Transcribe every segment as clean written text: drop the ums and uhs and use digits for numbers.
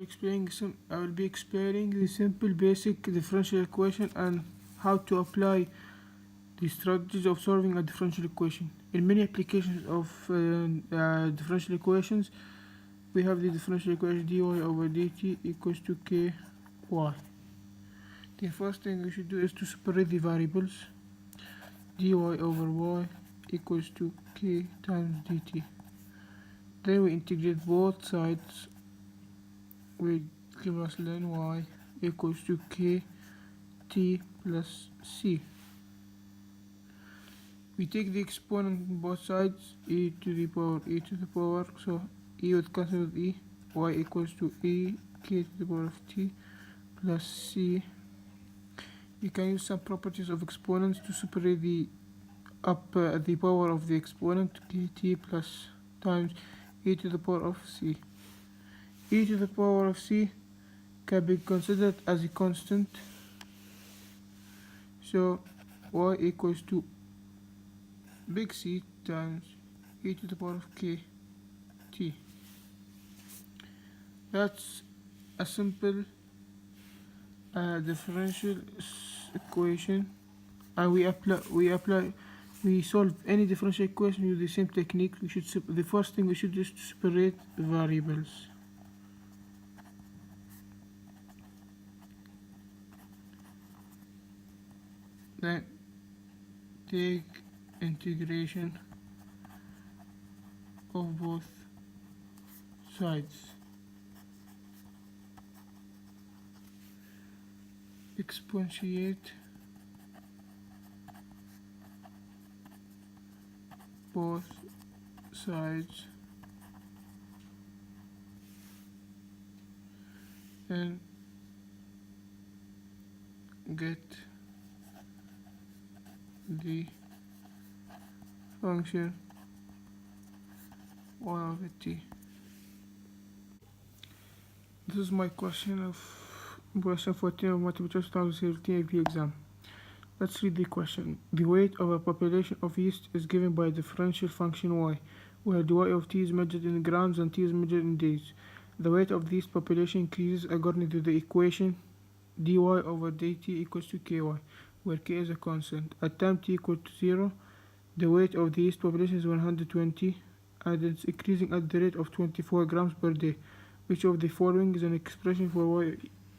I will be explaining the simple basic differential equation and how to apply the strategies of solving a differential equation. In many applications of differential equations, we have the differential equation dy over dt equals to ky. The first thing we should do is to separate the variables. Dy over y equals to k times dt. Then we integrate both sides, will give us ln y equals to k t plus c. We take the exponent on both sides, e to the power, so e would cancel with e, y equals to e k to the power of t plus c. You can use some properties of exponents to separate the the power of the exponent, kt plus times e to the power of c. E to the power of c can be considered as a constant, so y equals to big C times e to the power of k t. That's a simple differential equation, and we solve any differential equation with the same technique. The first thing we should do is to separate variables. Then take integration of both sides. Exponentiate both sides and get the function y over t. This is my question 14 of multiple choice 2017 AP exam. Let's read the question. The weight of a population of yeast is given by a differential function y, where the y of t is measured in grams and t is measured in days. The weight of this population increases according to the equation dy over dt equals to ky, where k is a constant. At time t equal to 0, the weight of the yeast population is 120, and it's increasing at the rate of 24 grams per day. Which of the following is an expression for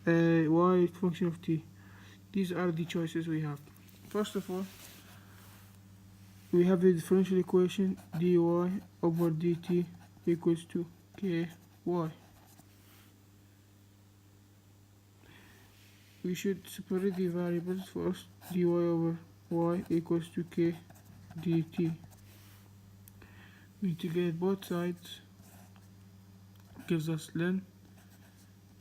y function of t? These are the choices we have. First of all, we have the differential equation dy over dt equals to ky. We should separate the variables first. Dy over y equals to k dt. We integrate both sides, gives us ln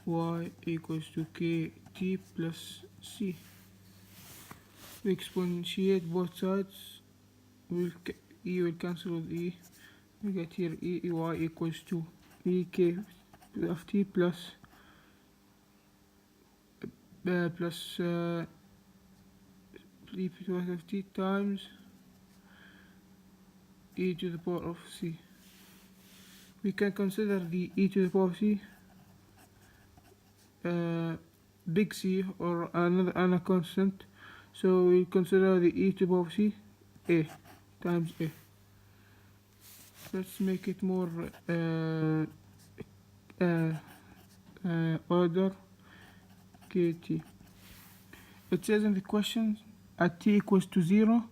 y equals to kt plus c. We exponentiate both sides, e will cancel with e. We get here e y equals to ek of t plus of t times e to the power of c. We can consider the e to the power of c big C or another constant, so we consider the e to the power of c a times a. Let's make it more order kt. It says in the question at t equals to 0,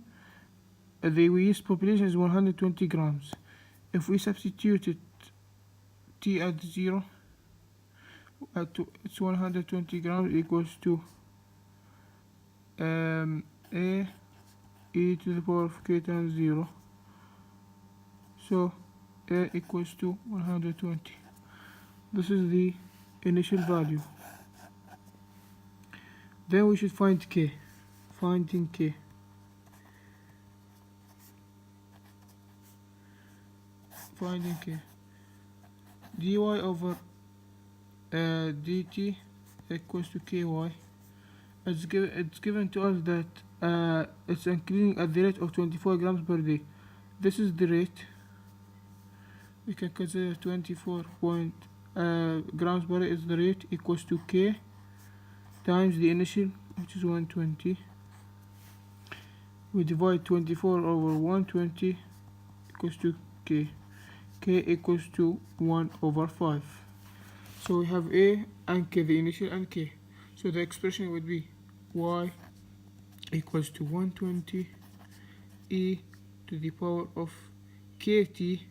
the yeast population is 120 grams. If we substitute t at 0, it's 120 grams equals to a e to the power of k times 0. So a equals to 120. This is the initial value. Then we should find k. Finding k. Dy over dt equals to ky. It's given to us that it's increasing at the rate of 24 grams per day. This is the rate. We can consider 24 grams per hour is the rate equals to k times the initial, which is 120. We divide 24 over 120 equals to k. K equals to 1 over 5. So we have a and k, the initial and k. So the expression would be y equals to 120 e to the power of kt.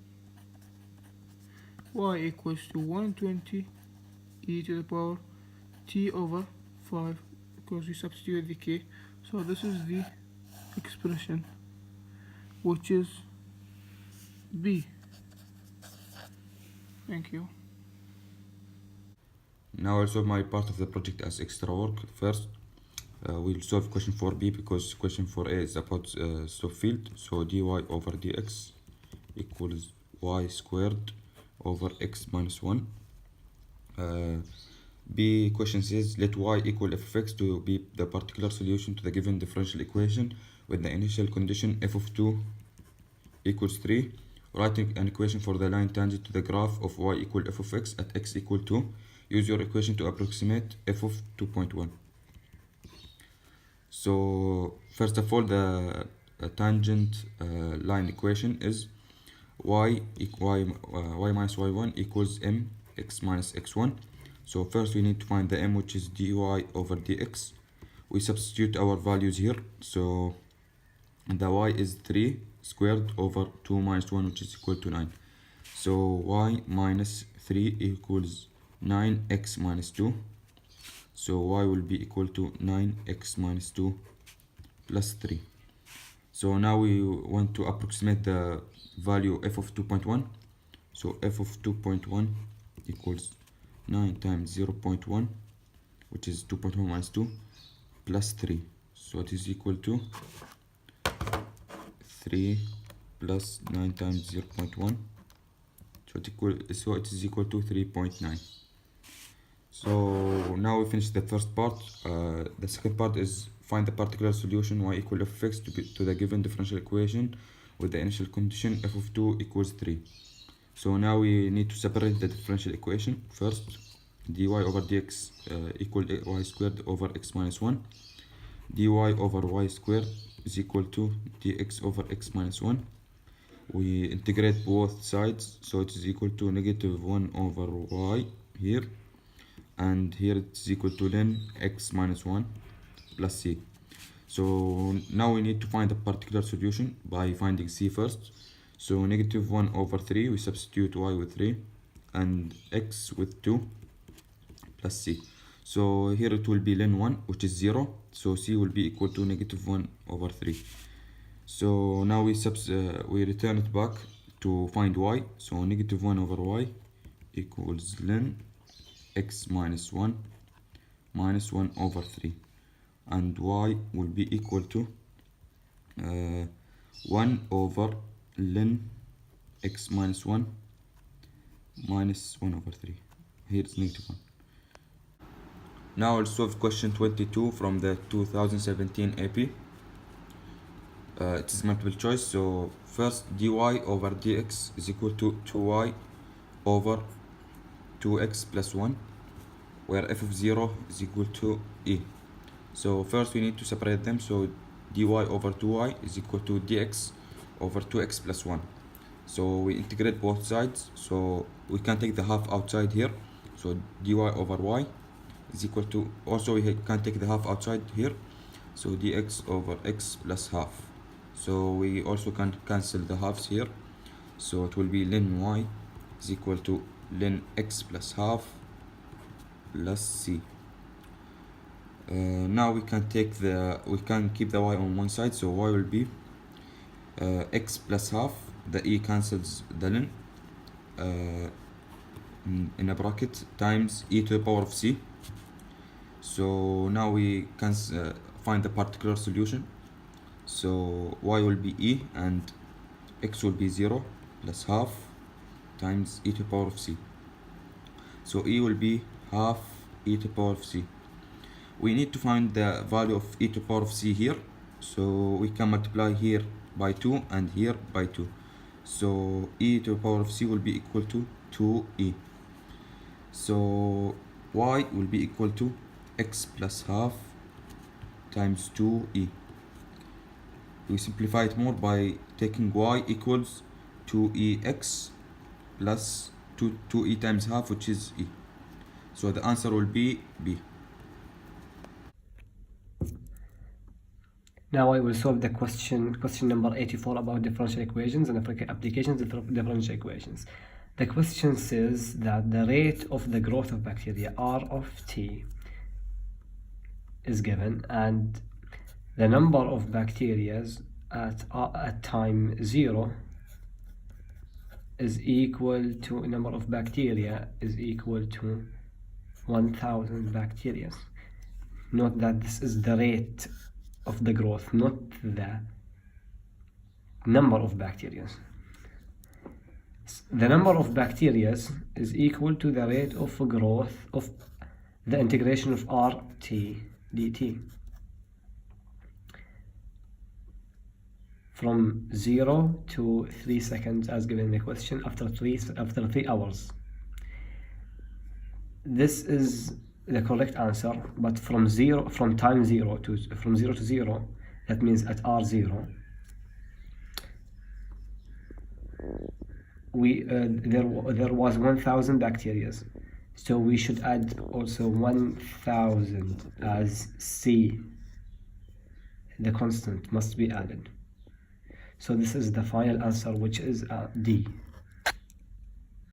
Y equals to 120 e to the power t over 5, because we substitute the k. So this is the expression, which is B. Thank you. Now I'll solve my part of the project as extra work. First, we'll solve question 4b because question 4a is about slope field. So dy over dx equals y squared over x minus 1. B question says let y equal f of x to be the particular solution to the given differential equation with the initial condition f of 2 equals 3. Writing an equation for the line tangent to the graph of y equal f of x at x equal 2. Use your equation to approximate f of 2.1. So first of all, the tangent line equation is y minus y1 equals m x minus x1. So first we need to find the m, which is dy over dx. We substitute our values here. So the y is 3 squared over 2 minus 1, which is equal to 9. So y minus 3 equals 9x minus 2. So y will be equal to 9x minus 2 plus 3. So now we want to approximate the value f of 2.1. So f of 2.1 equals 9 times 0.1, which is 2.1 minus 2 plus 3. So it is equal to 3 plus 9 times 0.1. So it is equal to 3.9. So now we finish the first part. The second part is find the particular solution y equal f of x to the given differential equation with the initial condition f of 2 equals 3. So now we need to separate the differential equation. First, dy over dx equal y squared over x minus 1. dy over y squared is equal to dx over x minus 1. We integrate both sides, so it is equal to negative 1 over y here, and here it's equal to ln x minus 1 plus c. So now we need to find a particular solution by finding c first. So negative 1 over 3, we substitute y with 3 and x with 2 plus c. So here it will be ln 1, which is 0, so c will be equal to negative 1 over 3. So now we return it back to find y. So negative 1 over y equals ln x minus 1 minus 1 over 3, and y will be equal to 1 over ln x minus 1 minus 1 over 3. Here it's negative 1. Now I'll solve question 22 from the 2017 AP. It is multiple choice. So first, dy over dx is equal to 2y over 2x plus 1, where f of 0 is equal to e. So first we need to separate them. So dy over 2y is equal to dx over 2x plus 1. So we integrate both sides, so we can take the half outside here. So dy over y is equal to, also we can take the half outside here, so dx over x plus half. So we also can cancel the halves here, so it will be ln y is equal to ln x plus half plus c. Now we can keep the y on one side, so y will be x plus half, the e cancels the ln, in a bracket, times e to the power of c. So now we can find the particular solution. So y will be e and x will be 0 plus half times e to the power of c. So e will be half e to the power of c. We need to find the value of e to the power of c here, so we can multiply here by 2 and here by 2. So e to the power of c will be equal to 2e. So y will be equal to x plus half times 2e. We simplify it more by taking y equals 2ex plus 2e times half, which is e. So the answer will be B. Now I will solve the question number 84 about differential equations and applications of differential equations. The question says that the rate of the growth of bacteria, R of t, is given, and the number of bacteria at time 0 is equal to number of bacteria is equal to 1000 bacteria. Note that this is the rate of the growth, not the number of bacteria. The number of bacteria is equal to the rate of growth of the integration of RT dt from 0 to 3 seconds as given in the question after 3 hours. This is the correct answer, but from time 0 to 0, that means at R0 there was 1000 bacteria, so we should add also 1000 as C. The constant must be added. So this is the final answer, which is D.